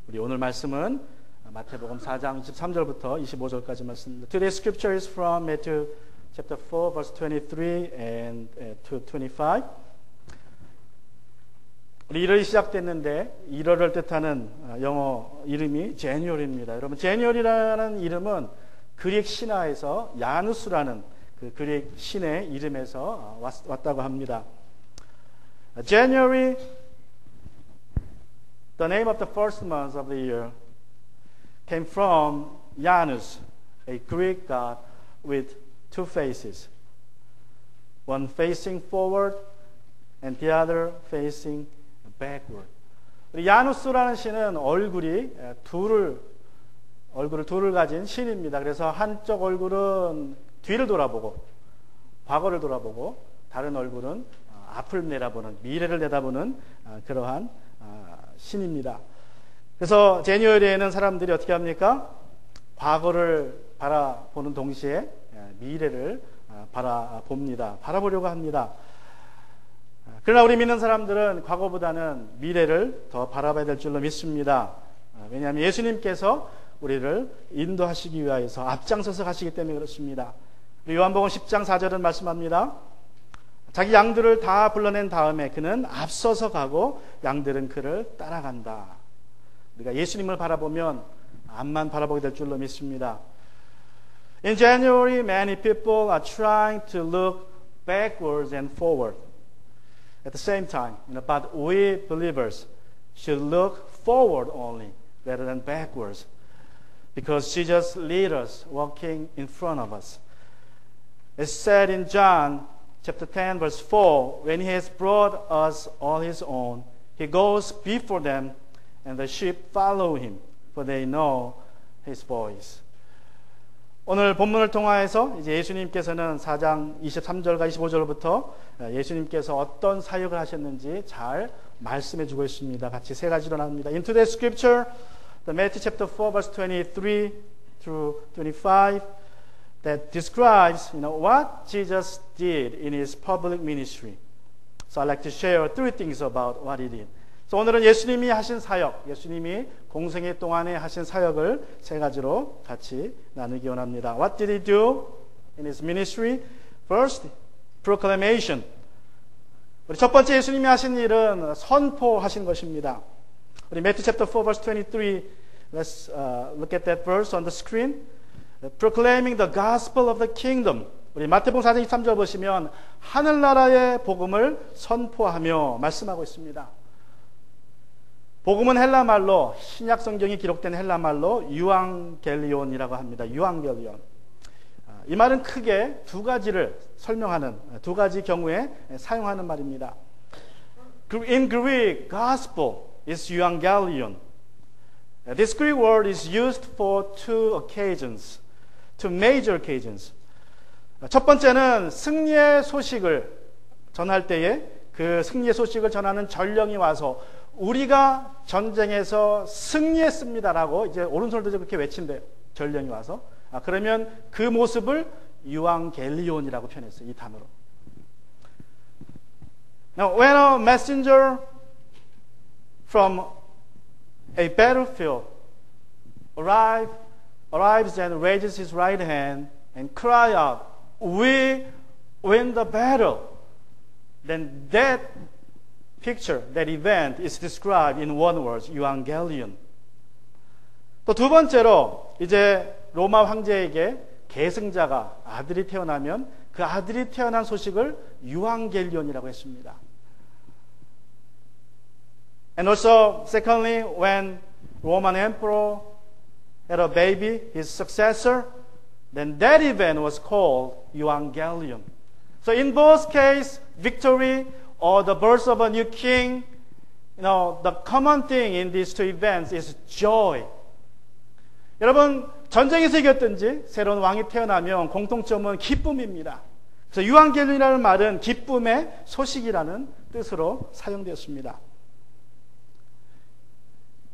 우리 오늘 말씀은 마태복음 4장 23절부터 25절까지 말씀입니다. Today's scripture is from Matthew chapter 4 verse 23 and to 25. 우리 1월이 시작됐는데 1월을 뜻하는 영어 이름이 제니얼입니다. 여러분, 제니얼이라는 이름은 그릭 신화에서 야누스라는 그 그릭 신의 이름에서 왔다고 합니다. January, the name of the first month of the year, came from Janus, a Greek god with two faces, one facing forward and the other facing backward. 야누스라는 신은 얼굴을 둘을 가진 신입니다. 그래서 한쪽 얼굴은 뒤를 돌아보고 과거를 돌아보고 다른 얼굴은 앞을 내다보는, 미래를 내다보는 그러한 신입니다. 그래서 제니얼에는 사람들이 어떻게 합니까? 과거를 바라보는 동시에 미래를 바라보려고 합니다. 그러나 우리 믿는 사람들은 과거보다는 미래를 더 바라봐야 될 줄로 믿습니다. 왜냐하면 예수님께서 우리를 인도하시기 위하여서 앞장서서 가시기 때문에 그렇습니다. 요한복음 10장 4절은 말씀합니다. 자기 양들을 다 불러낸 다음에 그는 앞서서 가고 양들은 그를 따라간다. 우리가 예수님을 바라보면 앞만 바라보게 될 줄로 믿습니다. In January, many people are trying to look backwards and forward at the same time. But we believers should look forward only rather than backwards, because Jesus leads us walking in front of us. It's said in John chapter 10 verse 4, when he has brought us all his own, he goes before them and the sheep follow him, for they know his voice. 오늘 본문을 통하여서 이제 예수님께서는 4장 23절과 25절부터 예수님께서 어떤 사역을 하셨는지 잘 말씀해 주고 있습니다. 같이 세 가지로 나눕니다. In today's scripture, the Matthew chapter 4 verse 23 through 25, that describes, what Jesus did in his public ministry. So I'd like to share three things about what he did. So 오늘은 예수님이 하신 사역, 예수님이 공생애 동안에 하신 사역을 세 가지로 같이 나누기 원합니다. What did he do in his ministry? First, proclamation. 우리 첫 번째 예수님이 하신 일은 선포하신 것입니다. 우리 Matthew chapter 4 verse 23, let's look at that verse on the screen. Proclaiming the gospel of the kingdom. 우리 마태복음 4장 23절 보시면 하늘나라의 복음을 선포하며 말씀하고 있습니다. 복음은 헬라말로, 신약 성경이 기록된 헬라말로 유앙겔리온이라고 합니다. 유앙겔리온. 이 말은 크게 두 가지를 설명하는, 두 가지 경우에 사용하는 말입니다. In Greek, gospel is euangelion. This Greek word is used for two occasions, two major occasions. 첫 번째는 승리의 소식을 전할 때에 그 승리의 소식을 전하는 전령이 와서 우리가 전쟁에서 승리했습니다라고 이제 오른손을 들고 그렇게 외친대요. 전령이 와서. 그러면 그 모습을 유앙겔리온이라고 표현했어요. 이 단어로. Now, when a messenger from a battlefield arrives and raises his right hand and cry out, "We win the battle," then that picture, that event is described in one word, euangelion. 또 두 번째로 이제 로마 황제에게 계승자가 아들이 태어나면 그 아들이 태어난 소식을 유앙겔리온이라고 했습니다. And also, secondly, when Roman emperor had a baby, his successor, then that event was called euangelion. So in both cases, victory or the birth of a new king, the common thing in these two events is joy. 여러분, 전쟁에서 이겼든지 새로운 왕이 태어나면 공통점은 기쁨입니다. 그래서 유앙겔리온이라는 말은 기쁨의 소식이라는 뜻으로 사용되었습니다.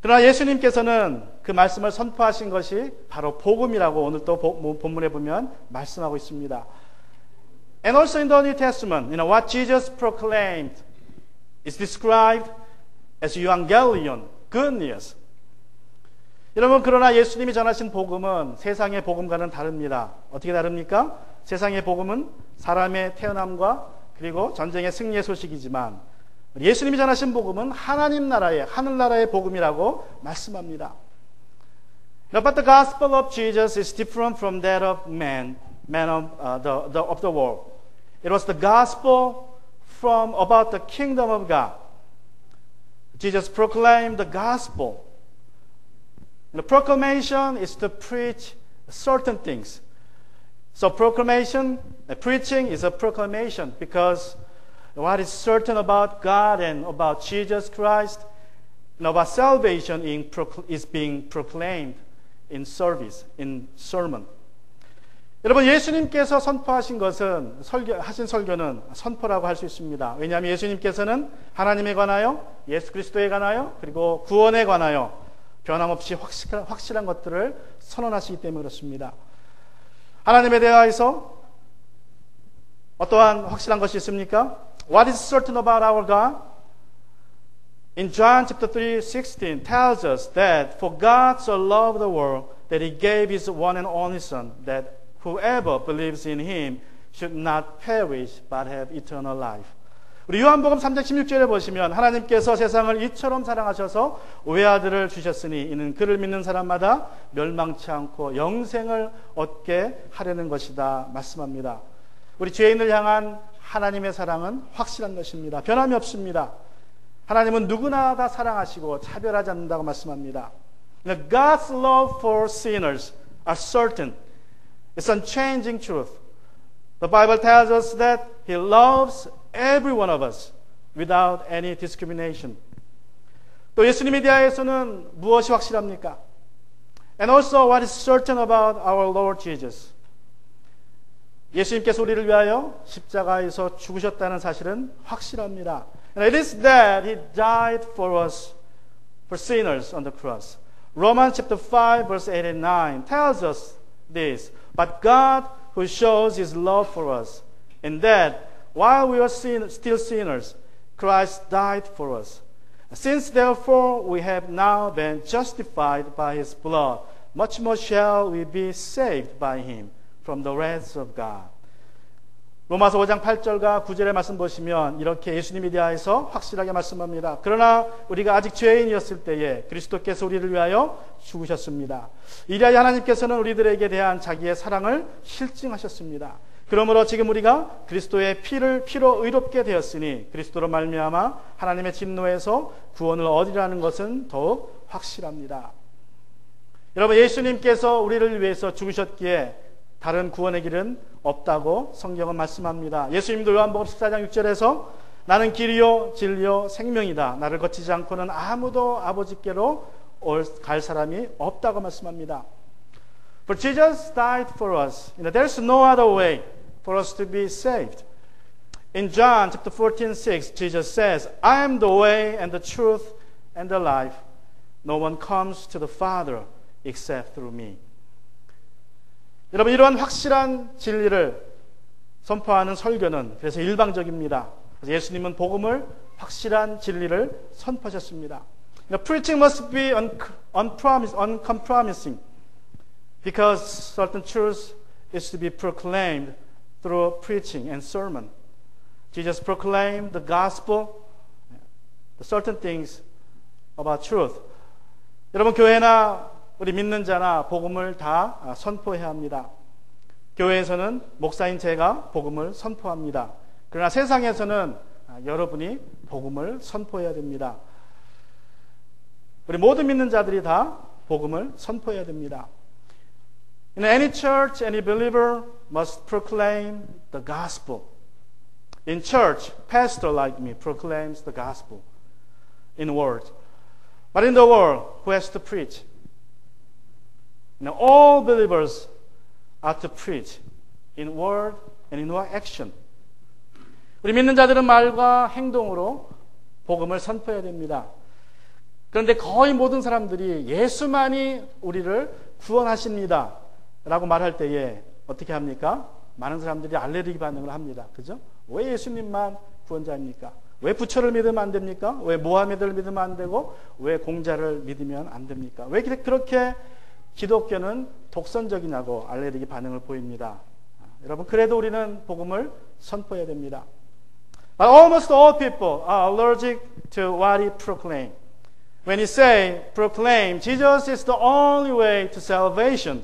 그러나 예수님께서는 그 말씀을 선포하신 것이 바로 복음이라고 오늘 또 본문에 보면 말씀하고 있습니다. And also in the New Testament, what Jesus proclaimed is described as euangelion, good news. 여러분, 그러나 예수님이 전하신 복음은 세상의 복음과는 다릅니다. 어떻게 다릅니까? 세상의 복음은 사람의 태어남과 그리고 전쟁의 승리의 소식이지만 예수님이 전하신 복음은 하나님 나라의, 하늘나라의 복음이라고 말씀합니다. But the gospel of Jesus is different from that of man of the world. It was the gospel about the kingdom of God. Jesus proclaimed the gospel. The proclamation is to preach certain things. So preaching is a proclamation because what is certain about God and about Jesus Christ and about salvation is being proclaimed in service, in sermon. 여러분, 예수님께서 선포하신 것은 하신 설교는 선포라고 할 수 있습니다. 왜냐하면 예수님께서는 하나님에 관하여, 예수 그리스도에 관하여, 그리고 구원에 관하여 변함없이 확실한 것들을 선언하시기 때문에 그렇습니다. 하나님에 대하여서 어떠한 확실한 것이 있습니까? What is certain about our God? In John chapter 3:16 tells us that for God so loved the world that He gave His one and only Son, that whoever believes in Him should not perish but have eternal life. 우리 요한복음 3장 16절에 보시면 하나님께서 세상을 이처럼 사랑하셔서 외아들을 주셨으니 이는 그를 믿는 사람마다 멸망치 않고 영생을 얻게 하려는 것이다 말씀합니다. 우리 죄인을 향한 하나님의 사랑은 확실한 것입니다. 변함이 없습니다. 하나님은 누구나 다 사랑하시고 차별하지 않는다고 말씀합니다. God's love for sinners are certain. It's unchanging truth. The Bible tells us that He loves every one of us without any discrimination. 또 예수님에 대하여서는 무엇이 확실합니까? And also what is certain about our Lord Jesus? 예수님께서 우리를 위하여 십자가에서 죽으셨다는 사실은 확실합니다. And it is that He died for us, for sinners on the cross. Romans chapter 5 verse 8 and 9 tells us this. But God who shows His love for us, in that while we are still sinners, Christ died for us. Since therefore we have now been justified by His blood, much more shall we be saved by Him from the wrath of God. 로마서 5장 8절과 9절의 말씀 보시면 이렇게 예수님에 대하여서 확실하게 말씀합니다. 그러나 우리가 아직 죄인이었을 때에 그리스도께서 우리를 위하여 죽으셨습니다. 이리하여 하나님께서는 우리들에게 대한 자기의 사랑을 실증하셨습니다. 그러므로 지금 우리가 그리스도의 피로 의롭게 되었으니 그리스도로 말미암아 하나님의 진노에서 구원을 얻으라는 것은 더욱 확실합니다. 여러분, 예수님께서 우리를 위해서 죽으셨기에 다른 구원의 길은 없다고 성경은 말씀합니다. 예수님도 요한복음 14장 6절에서 나는 길이요 진리요 생명이다. 나를 거치지 않고는 아무도 아버지께로 갈 사람이 없다고 말씀합니다. For Jesus died for us. There's no other way for us to be saved. In John chapter 14:6, Jesus says, I am the way and the truth and the life. No one comes to the Father except through me. 여러분, 이러한 확실한 진리를 선포하는 설교는 그래서 일방적입니다. 그래서 예수님은 복음을 확실한 진리를 선포하셨습니다. Preaching must be uncompromising because certain truth is to be proclaimed through preaching and sermon. Jesus proclaimed the gospel, the certain things about truth. 여러분, 교회나 우리 믿는 자나 복음을 다 선포해야 합니다. 교회에서는 목사인 제가 복음을 선포합니다. 그러나 세상에서는 여러분이 복음을 선포해야 됩니다. 우리 모든 믿는 자들이 다 복음을 선포해야 됩니다. In any church, any believer must proclaim the gospel. In church, pastor like me proclaims the gospel in word. But in the world, who has to preach? Now, all believers are to preach in word and in action. 우리 믿는 자들은 말과 행동으로 복음을 선포해야 됩니다. 그런데 거의 모든 사람들이 예수만이 우리를 구원하십니다 라고 말할 때에 어떻게 합니까? 많은 사람들이 알레르기 반응을 합니다. 그죠? 왜 예수님만 구원자입니까? 왜 부처를 믿으면 안 됩니까? 왜 모하메드를 믿으면 안 되고 왜 공자를 믿으면 안 됩니까? 왜 그렇게 기독교는 독선적이냐고 알레르기 반응을 보입니다. 여러분, 그래도 우리는 복음을 선포해야 됩니다. But almost all people are allergic to what he proclaimed. When he say, proclaim, Jesus is the only way to salvation,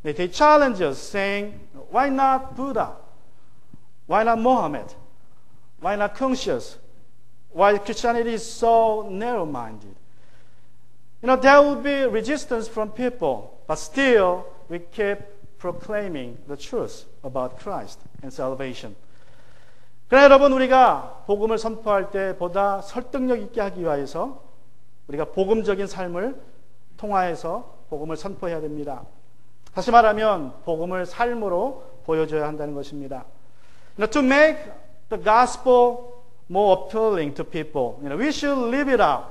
they challenge us saying, why not Buddha? Why not Mohammed? Why not Confucius? Why Christianity is so narrow-minded? There will be resistance from people, but still we keep proclaiming the truth about Christ and salvation. 그러나 여러분, 우리가 복음을 선포할 때 보다 설득력 있게 하기 위해서 우리가 복음적인 삶을 통하여서 복음을 선포해야 됩니다. 다시 말하면 복음을 삶으로 보여줘야 한다는 것입니다. To make the gospel more appealing to people, we should live it out.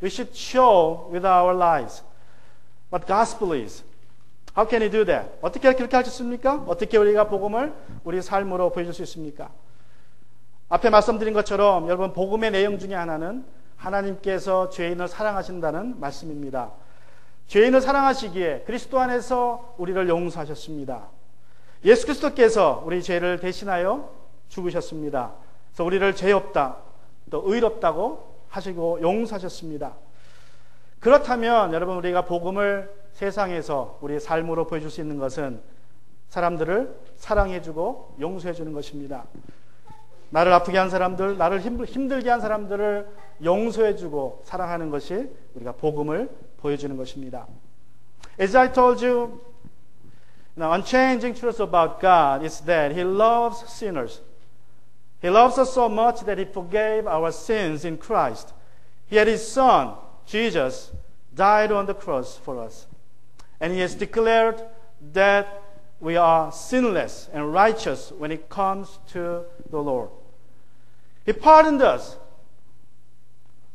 We should show with our lives what gospel is. How can you do that? 어떻게 그렇게 할 수 있습니까? 어떻게 우리가 복음을 우리 삶으로 보여줄 수 있습니까? 앞에 말씀드린 것처럼 여러분, 복음의 내용 중에 하나는 하나님께서 죄인을 사랑하신다는 말씀입니다. 죄인을 사랑하시기에 그리스도 안에서 우리를 용서하셨습니다. 예수 그리스도께서 우리 죄를 대신하여 죽으셨습니다. 그래서 우리를 죄 없다, 또 의롭다고 하시고 용서하셨습니다. 그렇다면 여러분, 우리가 복음을 세상에서 우리의 삶으로 보여줄 수 있는 것은 사람들을 사랑해주고 용서해주는 것입니다. 나를 아프게 한 사람들, 나를 힘들게 한 사람들을 용서해주고 사랑하는 것이 우리가 복음을 보여주는 것입니다. As I told you, unchanging truth about God is that He loves sinners. He loves us so much that He forgave our sins in Christ. He had His Son, Jesus, died on the cross for us. And He has declared that we are sinless and righteous when it comes to the Lord. He pardoned us.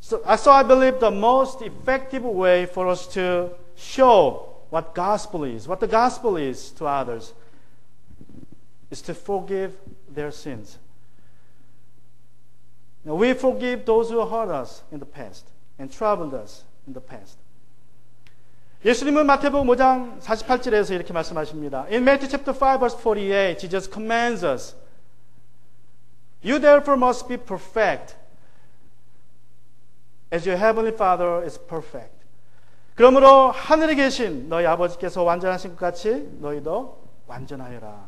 So I believe the most effective way for us to show what gospel is, what the gospel is to others, is to forgive their sins. Now, we forgive those who hurt us in the past and troubled us in the past. 예수님은 마태복음 5장 48절에서 이렇게 말씀하십니다. In Matthew chapter 5 verse 48, Jesus commands us, You therefore must be perfect, as your heavenly Father is perfect. 그러므로 하늘에 계신 너희 아버지께서 완전하신 것 같이 너희도 완전하여라.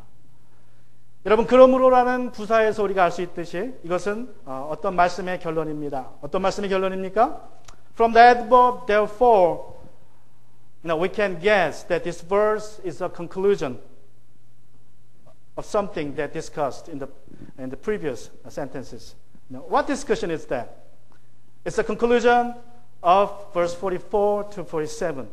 여러분, 그러므로라는 부사에서 우리가 알 수 있듯이 이것은 어떤 말씀의 결론입니다. 어떤 말씀의 결론입니까? From the above, therefore, we can guess that this verse is a conclusion of something that discussed in the previous sentences. What discussion is that? It's a conclusion of verse 44 to 47.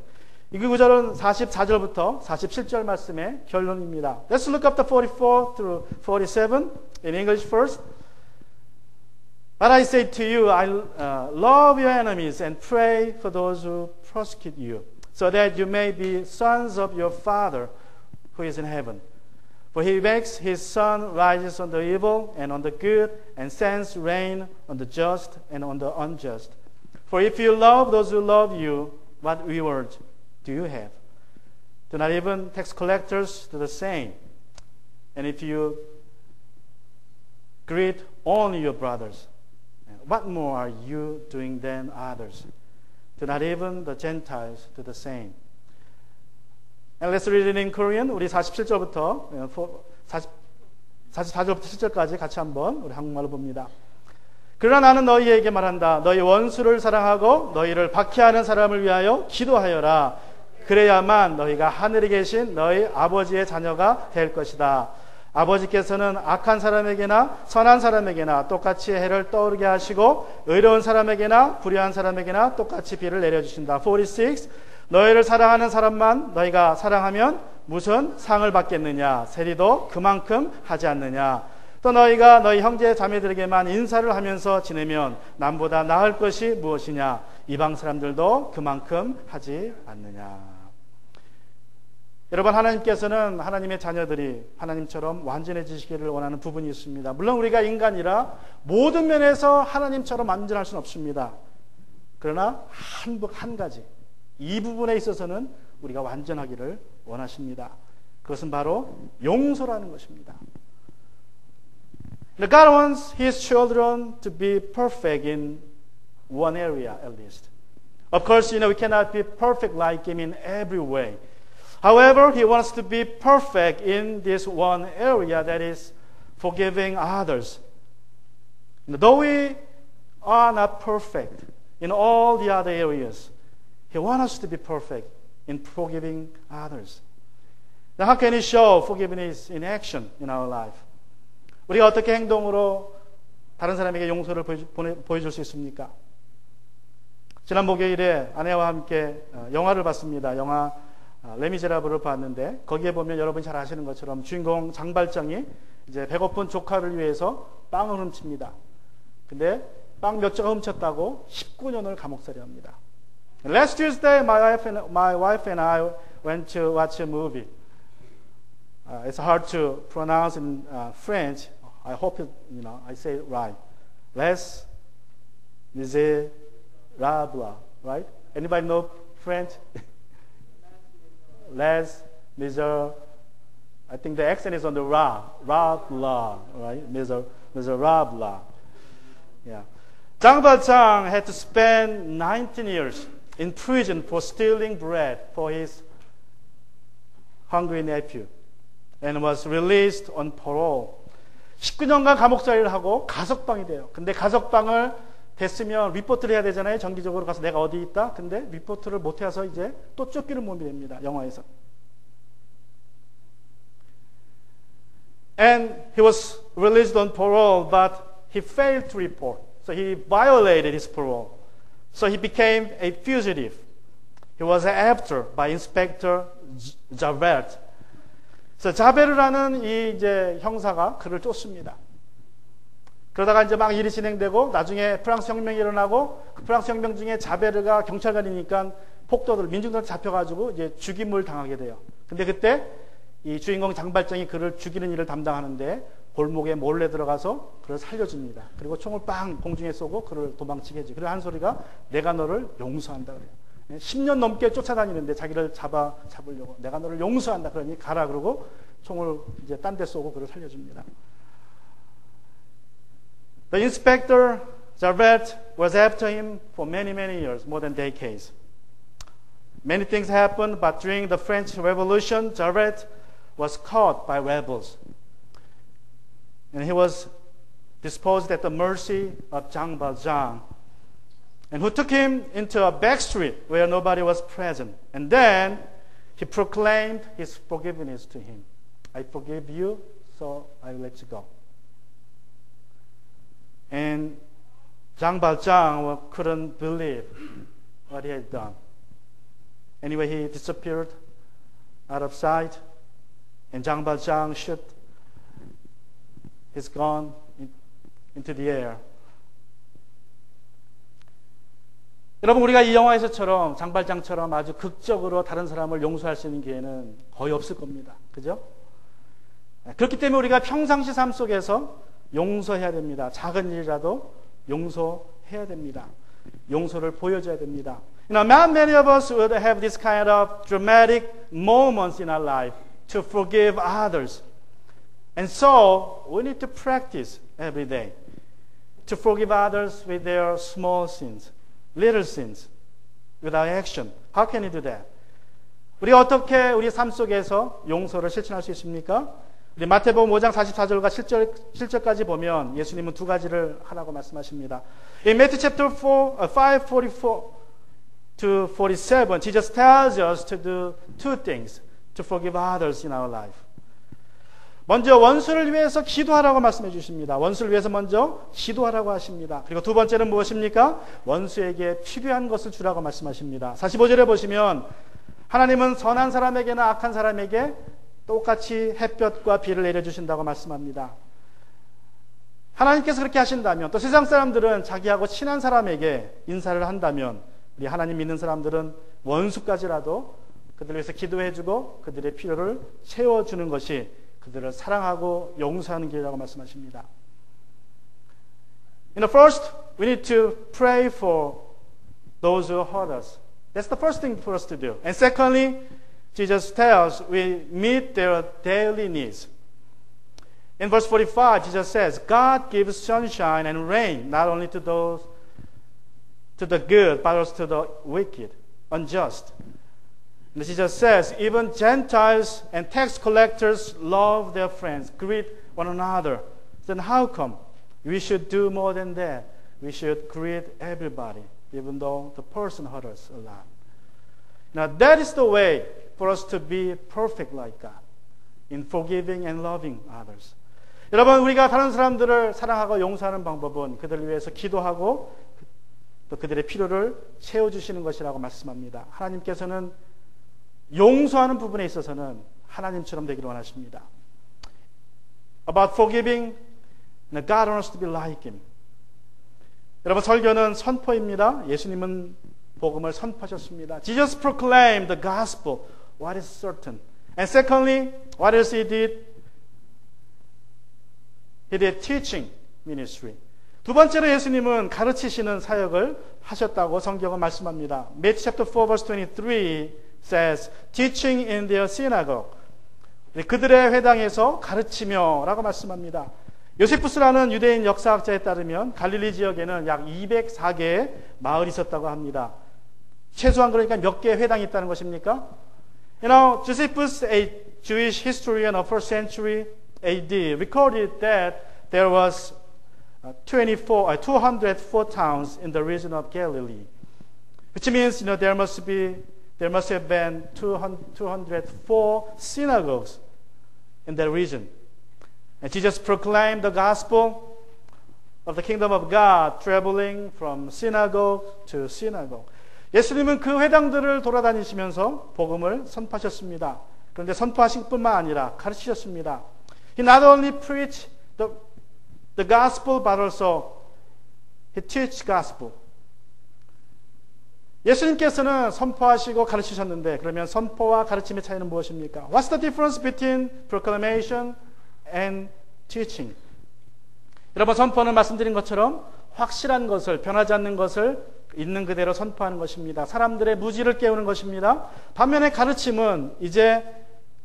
이 구절은 44절부터 47절 말씀의 결론입니다. Let's look up the 44 through 47 in English first. But I say to you, love your enemies and pray for those who persecute you, so that you may be sons of your Father who is in heaven. For He makes His sun rise on the evil and on the good, and sends rain on the just and on the unjust. For if you love those who love you, what reward do you have? Do not even tax collectors do the same? And if you greet only your brothers, what more are you doing than others? Do not even the Gentiles do the same? And let's read it in Korean. 우리 47절부터 44절부터 7절까지 같이 한번 우리 한국말로 봅니다. 그러나 나는 너희에게 말한다. 너희 원수를 사랑하고 너희를 박해하는 사람을 위하여 기도하여라. 그래야만 너희가 하늘에 계신 너희 아버지의 자녀가 될 것이다. 아버지께서는 악한 사람에게나 선한 사람에게나 똑같이 해를 떠오르게 하시고 의로운 사람에게나 불의한 사람에게나 똑같이 비를 내려주신다. 46. 너희를 사랑하는 사람만 너희가 사랑하면 무슨 상을 받겠느냐? 세리도 그만큼 하지 않느냐? 또 너희가 너희 형제 자매들에게만 인사를 하면서 지내면 남보다 나을 것이 무엇이냐? 이방 사람들도 그만큼 하지 않느냐? 여러분, 하나님께서는 하나님의 자녀들이 하나님처럼 완전해지시기를 원하는 부분이 있습니다. 물론 우리가 인간이라 모든 면에서 하나님처럼 완전할 수는 없습니다. 그러나 한 가지, 이 부분에 있어서는 우리가 완전하기를 원하십니다. 그것은 바로 용서라는 것입니다. God wants His children to be perfect in one area at least. Of course, we cannot be perfect like Him in every way. However, He wants to be perfect in this one area, that is forgiving others. Though we are not perfect in all the other areas, He wants us to be perfect in forgiving others. Now, how can He show forgiveness in action in our life? 우리가 어떻게 행동으로 다른 사람에게 용서를 보여줄 수 있습니까? 지난 목요일에 아내와 함께 영화를 봤습니다. 영화 레미제라블을 봤는데, 거기에 보면 여러분이 잘 아시는 것처럼 주인공 장발장이 이제 배고픈 조카를 위해서 빵을 훔칩니다. 근데 빵 몇 조각 훔쳤다고 19년을 감옥살이 합니다. Last Tuesday, my wife and I went to watch a movie. It's hard to pronounce in French. I hope I say it right. Les Miserables, right? Anybody know French? Les Miserables. I think the accent is on the Rabla, right? Miserables. Yeah. Zhang Baozhang had to spend 19 years in prison for stealing bread for his hungry nephew, and was released on parole. 19년간 감옥살이를 하고 가석방이 돼요. 근데 가석방을 됐으면 리포트를 해야 되잖아요. 정기적으로 가서 내가 어디 있다. 근데 리포트를 못해서 이제 또 쫓기는 몸이 됩니다. 영화에서. And he was released on parole, but he failed to report. So he violated his parole. So he became a fugitive. He was after by Inspector Javert. 그래서 자베르라는 이 이제 형사가 그를 쫓습니다. 그러다가 이제 막 일이 진행되고 나중에 프랑스 혁명이 일어나고 그 프랑스 혁명 중에 자베르가 경찰관이니까 폭도들, 민중들 잡혀가지고 이제 죽임을 당하게 돼요. 근데 그때 이 주인공 장발장이 그를 죽이는 일을 담당하는데 골목에 몰래 들어가서 그를 살려줍니다. 그리고 총을 빵 공중에 쏘고 그를 도망치게 해줘. 그래서 한 소리가 내가 너를 용서한다 그래요. 10년 넘게 쫓아다니는데 자기를 잡으려고 내가 너를 용서한다 그러니 가라 그러고 총을 이제 딴 데 쏘고 그를 살려줍니다. The inspector Javert was after him for many years, more than decades. Many things happened, but during the French Revolution, Javert was caught by rebels, and he was disposed at the mercy of Zhang Baozhang, and who took him into a back street where nobody was present. And then he proclaimed his forgiveness to him. I forgive you, so I will let you go. And Zhang Baozhang couldn't believe what he had done. Anyway, he disappeared out of sight, and Zhang Baozhang shot his gun into the air. 여러분, 우리가 이 영화에서처럼 장발장처럼 아주 극적으로 다른 사람을 용서할 수 있는 기회는 거의 없을 겁니다. 그죠? 그렇기 때문에 우리가 평상시 삶 속에서 용서해야 됩니다. 작은 일이라도 용서해야 됩니다. 용서를 보여줘야 됩니다. Not many of us would have this kind of dramatic moments in our life to forgive others. And so we need to practice every day to forgive others with their small sins. Little sins, without action. How can you do that? 우리가 어떻게 우리 삶 속에서 용서를 실천할 수 있습니까? 우리 마태복음 5장 44절과 7절까지 보면 예수님은 두 가지를 하라고 말씀하십니다. In Matthew chapter 5:44 to 47, Jesus tells us to do two things to forgive others in our life. 먼저 원수를 위해서 기도하라고 말씀해 주십니다. 원수를 위해서 먼저 기도하라고 하십니다. 그리고 두 번째는 무엇입니까? 원수에게 필요한 것을 주라고 말씀하십니다. 45절에 보시면 하나님은 선한 사람에게나 악한 사람에게 똑같이 햇볕과 비를 내려주신다고 말씀합니다. 하나님께서 그렇게 하신다면, 또 세상 사람들은 자기하고 친한 사람에게 인사를 한다면, 우리 하나님 믿는 사람들은 원수까지라도 그들을 위해서 기도해주고 그들의 필요를 채워주는 것이 그들을 사랑하고 용서하는 길이라고 말씀하십니다. First, we need to pray for those who hurt us. That's the first thing for us to do. And secondly, Jesus tells we meet their daily needs. In verse 45, Jesus says, God gives sunshine and rain not only to those to the good, but also to the wicked, unjust. And Jesus says, even Gentiles and tax collectors love their friends, greet one another. Then how come we should do more than that? We should greet everybody, even though the person hurt us a lot. Now that is the way for us to be perfect like God, in forgiving and loving others. 여러분, 우리가 다른 사람들을 사랑하고 용서하는 방법은 그들을 위해서 기도하고 또 그들의 필요를 채워주시는 것이라고 말씀합니다. 하나님께서는 용서하는 부분에 있어서는 하나님처럼 되기를 원하십니다. About forgiving, God wants to be like Him. 여러분, 설교는 선포입니다. 예수님은 복음을 선포하셨습니다. Jesus proclaimed the gospel, what is certain. And secondly, what else He did? He did teaching ministry. 두 번째로 예수님은 가르치시는 사역을 하셨다고 성경은 말씀합니다. Matthew chapter 4 verse 23 says, teaching in their synagogue. 그들의 회당에서 가르치며 라고 말씀합니다. 요세푸스라는 유대인 역사학자에 따르면 갈릴리 지역에는 약 204개의 마을이 있었다고 합니다. 최소한 그러니까 몇 개의 회당이 있다는 것입니까? Josephus, a Jewish historian of 1st century AD, recorded that there was 204 towns in the region of Galilee, which means there must have been 204 synagogues in that region. And Jesus proclaimed the gospel of the kingdom of God, traveling from synagogue to synagogue. 예수님은 그 회당들을 돌아다니시면서 복음을 선포하셨습니다. 그런데 선포하신 뿐만 아니라 가르치셨습니다. He not only preached the gospel, but also He teach gospel. 예수님께서는 선포하시고 가르치셨는데 그러면 선포와 가르침의 차이는 무엇입니까? What's the difference between proclamation and teaching? 여러분, 선포는 말씀드린 것처럼 확실한 것을, 변하지 않는 것을 있는 그대로 선포하는 것입니다. 사람들의 무지를 깨우는 것입니다. 반면에 가르침은 이제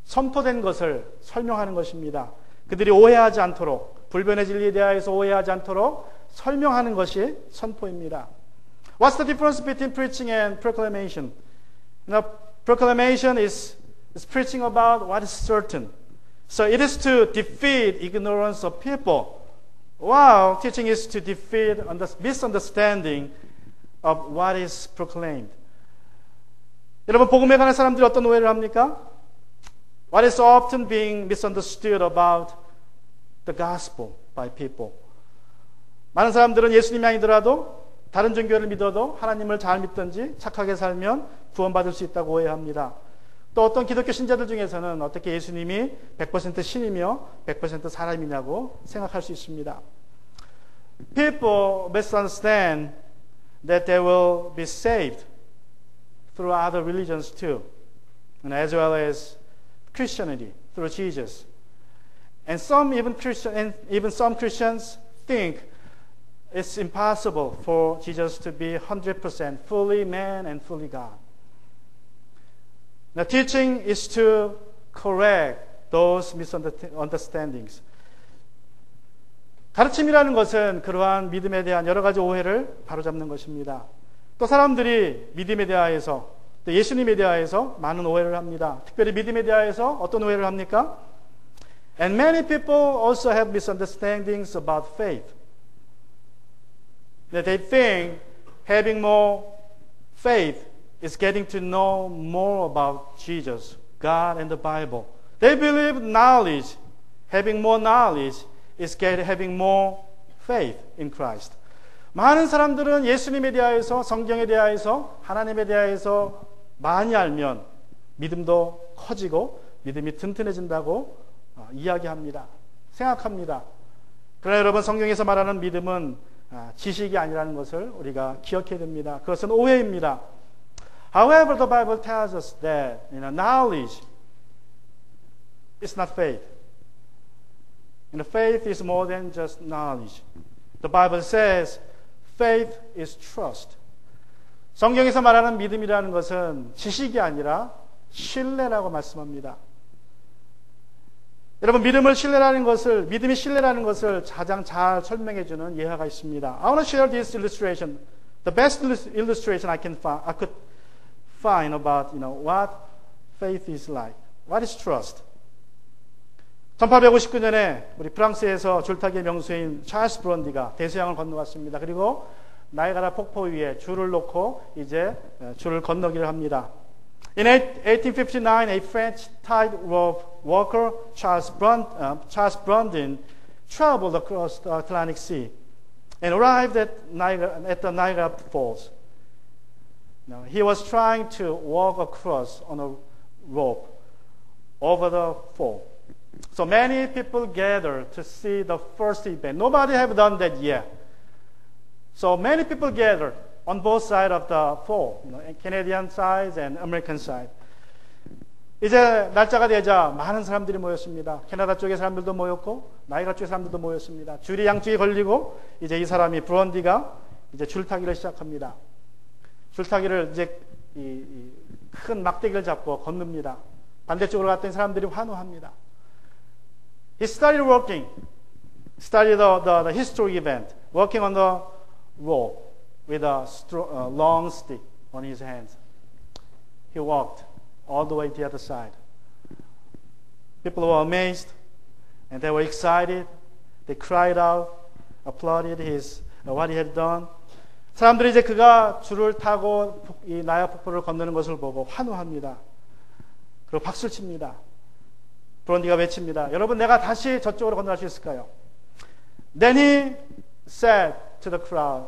선포된 것을 설명하는 것입니다. 그들이 오해하지 않도록, 불변의 진리에 대하여서 오해하지 않도록 설명하는 것이 선포입니다. What's the difference between preaching and proclamation? Proclamation is preaching about what is certain. So it is to defeat ignorance of people, while teaching is to defeat misunderstanding of what is proclaimed. 여러분, 복음에 관한 사람들이 어떤 오해를 합니까? What is often being misunderstood about the gospel by people? 많은 사람들은 예수님이 아니더라도 다른 종교를 믿어도 하나님을 잘 믿든지 착하게 살면 구원받을 수 있다고 오해합니다. 또 어떤 기독교 신자들 중에서는 어떻게 예수님이 100% 신이며 100% 사람이냐고 생각할 수 있습니다. People misunderstand that they will be saved through other religions too, and as well as Christianity through Jesus. And some Christians think it's impossible for Jesus to be 100% fully man and fully God. Now, teaching is to correct those misunderstandings. 가르침이라는 것은 그러한 믿음에 대한 여러 가지 오해를 바로잡는 것입니다. 또 사람들이 믿음에 대하여서, 또 예수님에 대하여서 많은 오해를 합니다. 특별히 믿음에 대하여서 어떤 오해를 합니까? And many people also have misunderstandings about faith. That they think having more faith is getting to know more about Jesus, God, and the Bible. They believe knowledge, having more knowledge, is having more faith in Christ. 많은 사람들은 예수님에 대하여서, 성경에 대하여서, 하나님에 대하여서 많이 알면 믿음도 커지고 믿음이 튼튼해진다고 이야기합니다. 생각합니다. 그러나 여러분, 성경에서 말하는 믿음은 지식이 아니라는 것을 우리가 기억해야 됩니다. 그것은 오해입니다. However, the Bible tells us that knowledge is not faith. Faith is more than just knowledge. The Bible says faith is trust. 성경에서 말하는 믿음이라는 것은 지식이 아니라 신뢰라고 말씀합니다. 여러분, 믿음이 신뢰라는 것을 가장 잘 설명해 주는 예화가 있습니다. I want to share this illustration. The best illustration I could find about what faith is like. What is trust? 1859년에 우리 프랑스에서 줄타기의 명수인 찰스 브론디가 대서양을 건너갔습니다. 그리고 나이가라 폭포 위에 줄을 놓고 이제 줄을 건너기를 합니다. In 1859, a French tightrope walker, Charles Blondin, traveled across the Atlantic Sea and arrived at the Niagara Falls. Now, he was trying to walk across on a rope over the fall. So many people gathered to see the first event. Nobody have done that yet. So many people gathered on both sides of the fall, Canadian side and American side. 이제 날짜가 되자 많은 사람들이 모였습니다. 캐나다 쪽의 사람들도 모였고, 나이가 쪽의 사람들도 모였습니다. 줄이 양쪽에 걸리고, 이제 이 사람이 브론디가 이제 줄타기를 시작합니다. 줄타기를 이제 큰 막대기를 잡고 건넙니다. 반대쪽으로 갔더니 사람들이 환호합니다. He started the historic event, walking on the rope with a long stick on his hands. He walked all the way to the other side. People were amazed and they were excited. They cried out, applauded what he had done. 사람들이 이제 그가 줄을 타고 이 나야 폭포를 건너는 것을 보고 환호합니다. 그리고 박수를 칩니다. 브론디가 외칩니다. 여러분, 내가 다시 저쪽으로 건너갈 수 있을까요? Then he said to the crowd,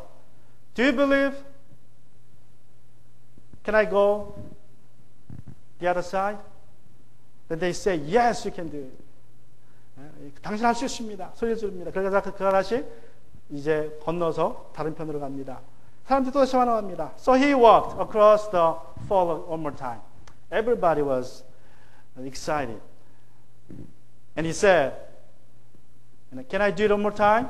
Do you believe? Can I go the other side? Then they say, Yes, you can do it. 당신 할 수 있습니다. 소리 지릅니다. 그래서 그가 다시 이제 건너서 다른 편으로 갑니다. 사람들이 또 다시 환호합니다. So he walked across the fall one more time. Everybody was excited. And he said, Can I do it one more time?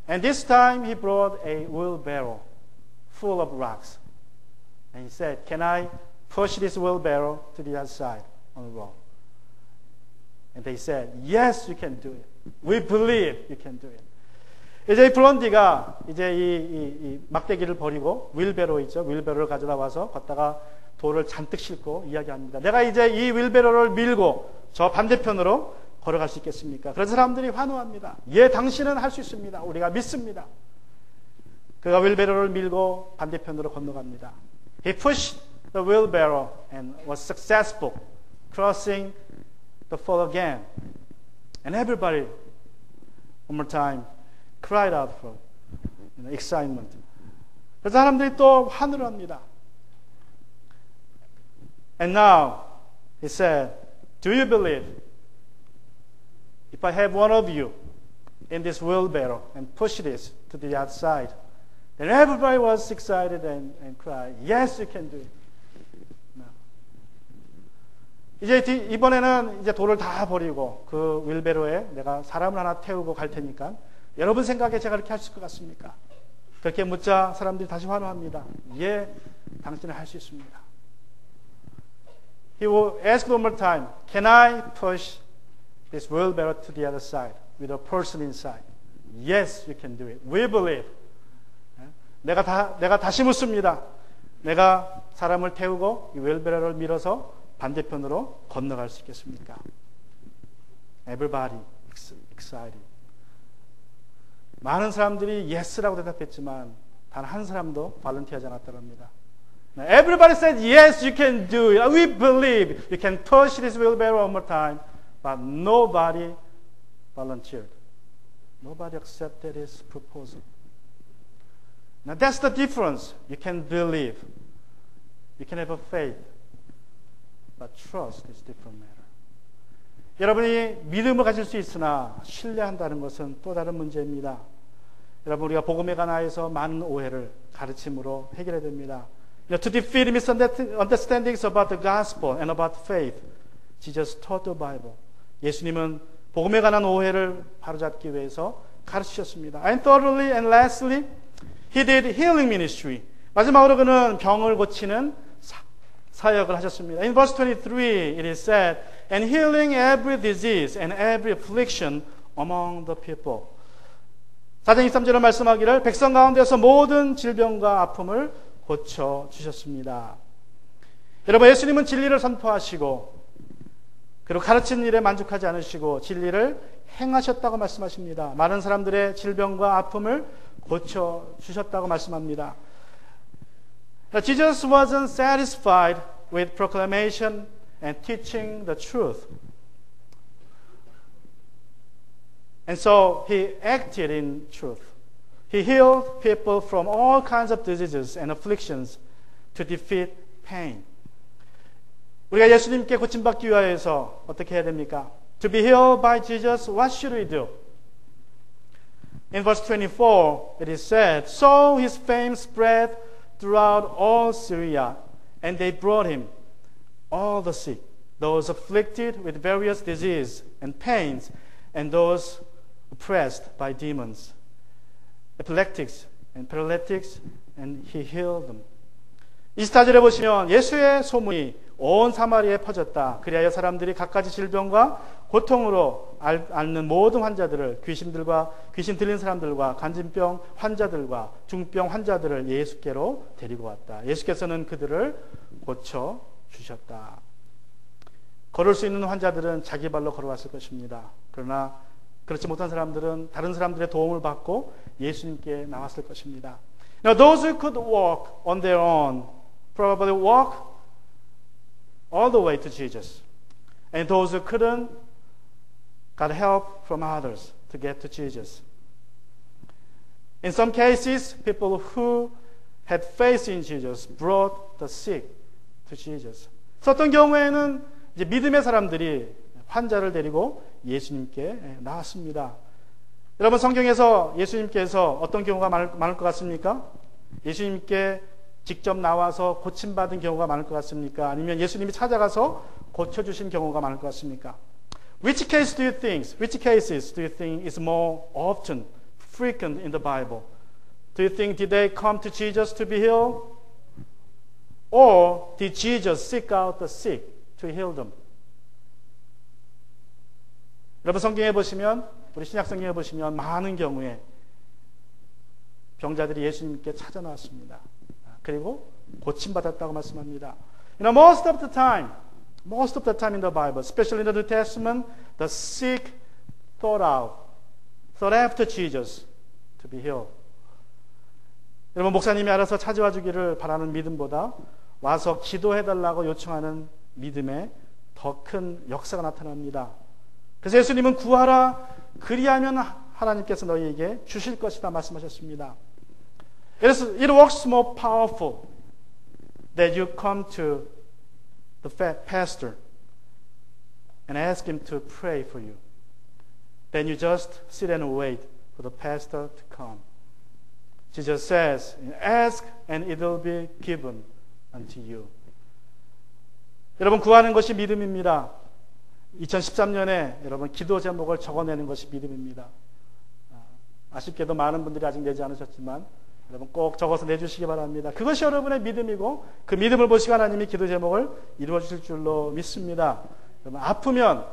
And this time he brought a wheelbarrow full of rocks. And he said, Can I push this wheelbarrow to the other side on the road? And they said, Yes, you can do it. We believe you can do it. 이제 이 블론디가 이제 이 막대기를 버리고 윌베로 있죠. 윌베로를 가져다 와서 걷다가 돌을 잔뜩 싣고 이야기합니다. 내가 이제 이 윌베로를 밀고 저 반대편으로 걸어갈 수 있겠습니까? 그래서 사람들이 환호합니다. 예, 당신은 할 수 있습니다. 우리가 믿습니다. 그가 윌베로를 밀고 반대편으로 건너갑니다. He pushed the wheelbarrow and was successful, crossing the fall again. And everybody, one more time, cried out for excitement. 그래서 사람들이 또 환호를 합니다. And now, he said, Do you believe? If I have one of you in this wheelbarrow and push this to the outside, then everybody was excited and cried, Yes, you can do it. 이제 이번에는 이제 돌을 다 버리고 그 윌베로에 내가 사람을 하나 태우고 갈 테니까 여러분 생각에 제가 그렇게 할 수 있을 것 같습니까? 그렇게 묻자 사람들이 다시 환호합니다. 예, 당신은 할 수 있습니다. He will ask one more time, Can I push this wheelbarrow to the other side with a person inside? Yes, you can do it. We believe. 내가 다시 묻습니다. 내가 사람을 태우고 이 휠베로를 밀어서 반대편으로 건너갈 수 있겠습니까? Everybody excited. 많은 사람들이 yes라고 대답했지만 단 한 사람도 발런티하지 않았다고 합니다. Everybody said, yes, you can do it. We believe you can push this wheelbarrow one more time. But nobody volunteered. Nobody accepted his proposal. Now that's the difference. You can believe. You can have a faith. But trust is different matter. 여러분이 믿음을 가질 수 있으나 신뢰한다는 것은 또 다른 문제입니다. 여러분, 우리가 복음에 관하여서 많은 오해를 가르침으로 해결해야 됩니다. To defeat misunderstandings about the gospel and about faith, Jesus taught the Bible. 예수님은 복음에 관한 오해를 바로잡기 위해서 가르치셨습니다. And thirdly and lastly, He did healing ministry. 마지막으로 그는 병을 고치는 사역을 하셨습니다. In verse 23, it is said, and healing every disease and every affliction among the people. 4장 23절에 말씀하기를 백성 가운데서 모든 질병과 아픔을 고쳐주셨습니다. 여러분, 예수님은 진리를 선포하시고 그리고 가르치는 일에 만족하지 않으시고 진리를 행하셨다고 말씀하십니다. 많은 사람들의 질병과 아픔을 고쳐주셨다고 말씀합니다. Jesus wasn't satisfied with proclamation and teaching the truth. And so he acted in truth. He healed people from all kinds of diseases and afflictions to defeat pain. 우리가 예수님께 고침받기 위하여서 어떻게 해야 됩니까? To be healed by Jesus, what should we do? In verse 24, it is said, so his fame spread throughout all Syria, and they brought him all the sick, those afflicted with various diseases and pains, and those oppressed by demons, epileptics and paralytics, and he healed them. 24절에 보시면 예수의 소문이 온 사마리아에 퍼졌다. 그리하여 사람들이 갖가지 질병과 고통으로 앓는 모든 환자들을, 귀신 들린 사람들과 간진병 환자들과 중병 환자들을 예수께로 데리고 왔다. 예수께서는 그들을 고쳐 주셨다. 걸을 수 있는 환자들은 자기 발로 걸어왔을 것입니다. 그러나 그렇지 못한 사람들은 다른 사람들의 도움을 받고 예수님께 나왔을 것입니다. Now, those who could walk on their own probably walk all the way to Jesus. And those who couldn't got help from others to get to Jesus. In some cases, people who had faith in Jesus brought the sick to Jesus. 어떤 경우에는 이제 믿음의 사람들이 환자를 데리고 예수님께 나왔습니다. 여러분, 성경에서 예수님께서 어떤 경우가 많을 것 같습니까? 예수님께 직접 나와서 고침받은 경우가 많을 것 같습니까? 아니면 예수님이 찾아가서 고쳐주신 경우가 많을 것 같습니까? Which cases do you think is more often, frequent in the Bible? Do you think did they come to Jesus to be healed? Or did Jesus seek out the sick to heal them? 여러분, 성경에 보시면, 우리 신약 성경에 보시면 많은 경우에 병자들이 예수님께 찾아 나왔습니다. 그리고 고침받았다고 말씀합니다. You know, most of the time in the Bible, especially in the New Testament, the sick sought after Jesus to be healed. 여러분, 목사님이 알아서 찾아와 주기를 바라는 믿음보다 와서 기도해달라고 요청하는 믿음에 더 큰 역사가 나타납니다. 그래서 예수님은 구하라, 그리하면 하나님께서 너희에게 주실 것이다 말씀하셨습니다. It works more powerful that you come to the pastor and ask him to pray for you than you just sit and wait for the pastor to come. Jesus says, ask and it will be given unto you. 여러분, 구하는 것이 믿음입니다. 2013년에 여러분 기도 제목을 적어내는 것이 믿음입니다. 아쉽게도 많은 분들이 아직 내지 않으셨지만 여러분 꼭 적어서 내주시기 바랍니다. 그것이 여러분의 믿음이고 그 믿음을 보시고 하나님이 기도 제목을 이루어 주실 줄로 믿습니다. 여러분, 아프면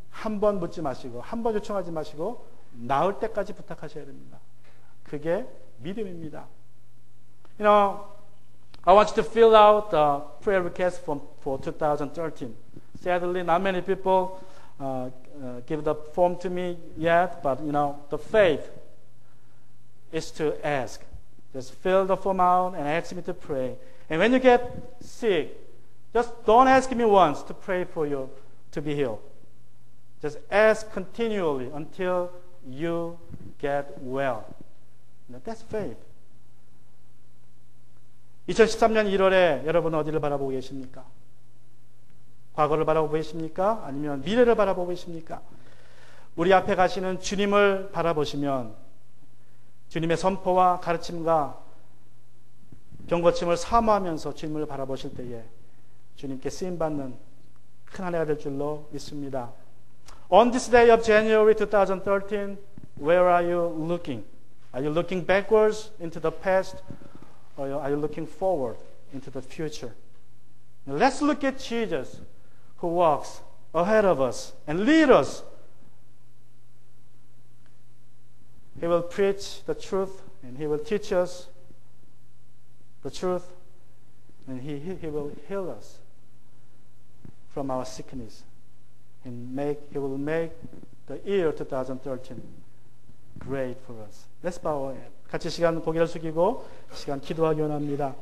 한 번 묻지 마시고 한 번 요청하지 마시고 나을 때까지 부탁하셔야 됩니다. 그게 믿음입니다. You know, I want you to fill out the prayer request for 2013. Sadly, not many people give the form to me yet, but you know, the faith is to ask. Just fill the form out and ask me to pray. And when you get sick, just don't ask me once to pray for you to be healed. Just ask continually until you get well. That's faith. 2013년 1월에 여러분 어디를 바라보고 계십니까? 과거를 바라보고 계십니까? 아니면 미래를 바라보고 계십니까? 우리 앞에 가시는 주님을 바라보시면 주님의 선포와 가르침과 병고침을 사모하면서 주님을 바라보실 때에 주님께 쓰임받는 큰 한 해가 될 줄로 믿습니다. On this day of January 2013, where are you looking? Are you looking backwards into the past, or are you looking forward into the future? Now let's look at Jesus, who walks ahead of us and lead us. He will preach the truth, and He will teach us the truth, and He will heal us from our sickness. And He will make the year 2013 great for us. Let's bow our head. 같이 시간 고개를 숙이고 시간 기도하기 원합니다.